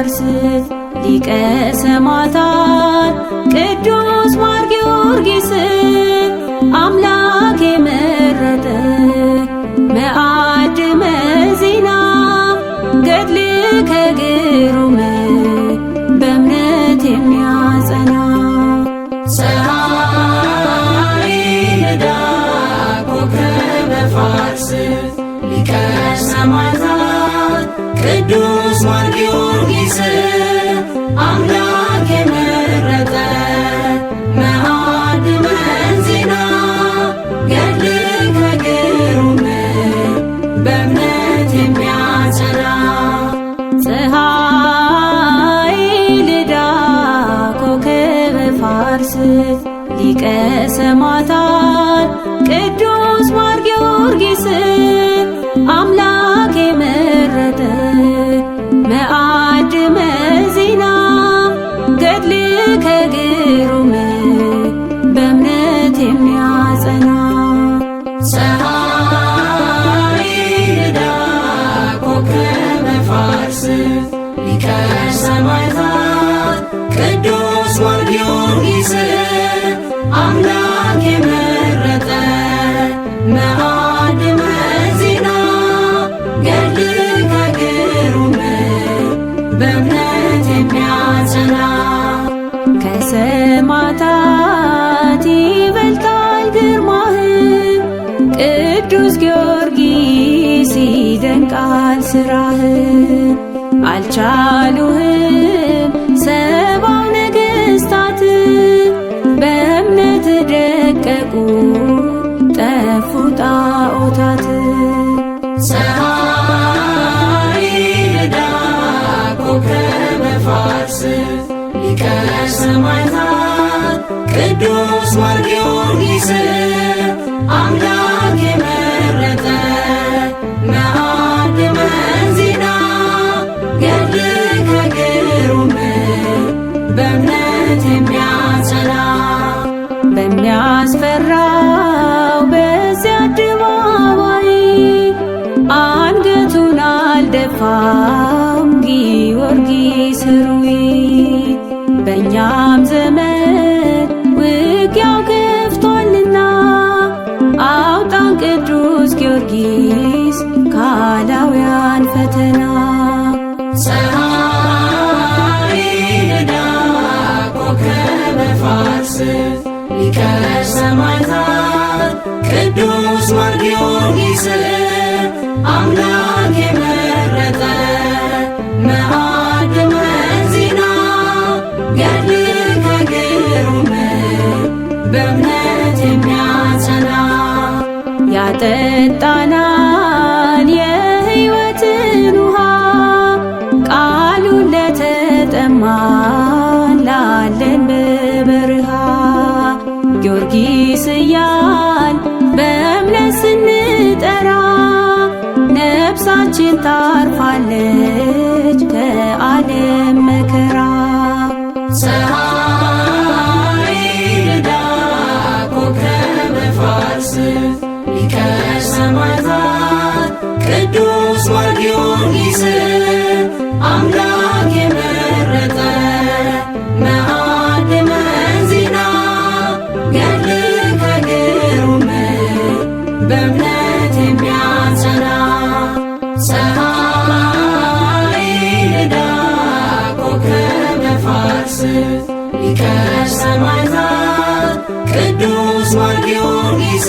ፋርስ ሊቀ ሰማዕታት ቅዱስ ማር ጊዮርጊስ አምላክ የመረጠ መዓድ መዚና ገድል ከግሩም በእምነት የሚያጸና ፀሐይ ንዳ ኮከበ ፋርስ ሊቀ ሰማዕታት ቅዱስ ማር ጊዮርጊስ አምላክ የመረጠ መዓድ መዚና ገድል ከግሩም በእምነት የሚያጸና ፀሐይ ልዳ ኮከበ ፋርስ ሊቀ ሰማዕታት ቅዱስ ማር ጊዮርጊስ አምላክ የመረጠ መዓድ መዚና ገድል ከግሩም በእምነት የሚያጸና ፀሐይ ንዳ ኮከበ ፋርስ ሊቀ ሰማዕታት ቅዱስ ማር ጊዮርጊስ አምላክ የመረጠ መዓድ መዚና ገድል ከግሩም በእምነት የሚያጸና ከሰማዕታት ይበልጣል ግርማህ ቅዱስ ጊዮርጊስ ይደንቃል ስራህ አልቻሉህም ሰባው ነገሥታት በእምነት ደቀቁ ጠፉ ጣዖታት ፀሐይ ንዳ ኮከበ ፋርስ ሊቀ ሰማዕታት ቅዱስ ማር ጊዮርጊስ አምላክ የመረጠ መዓድ መዚና ገድል ከግሩም በእምነት የሚያጸና በሚያስፈራው በዚያ አደባባይ አንገቱን አልደፋም ጊዮርጊስ ሩይ በእኛም ዘመን ውጊያው ገፍቷልና አውጣን ቅዱስ ጊዮርጊስ ካላውያን ፈተና ፀሐይ ንዳ ኮከበ ፋርስ ሊቀ ሰማዕታት ቅዱስ ማር ጊዮርጊስ አምላክ የመረጠ መዓድ መዚና ገድል ከግሩም በእምነት የሚያጸና ያጠጣናል የሕይወትን ውሃ ቃሉን ለተጠማን ላለን በበረሃ ጊዮርጊስ እያል በእምነት ስንጠራ ነፍሳችን ታርፋለች ከዓለም መከራ ፀሐይ ንዳ ኮከበ ፋርስ ሊቀ ሰማዕታት ቅዱስ ማር ጊዮርጊስ አምላክ የመረጠ መዓድ መዚና ገድል ከግሩም በእምነት የሚያጸና ፀሐይ ንዳ ኮከበ ፋርስ ሊቀ ሰማዕታት ቅዱስ ማር ጊዮርጊስ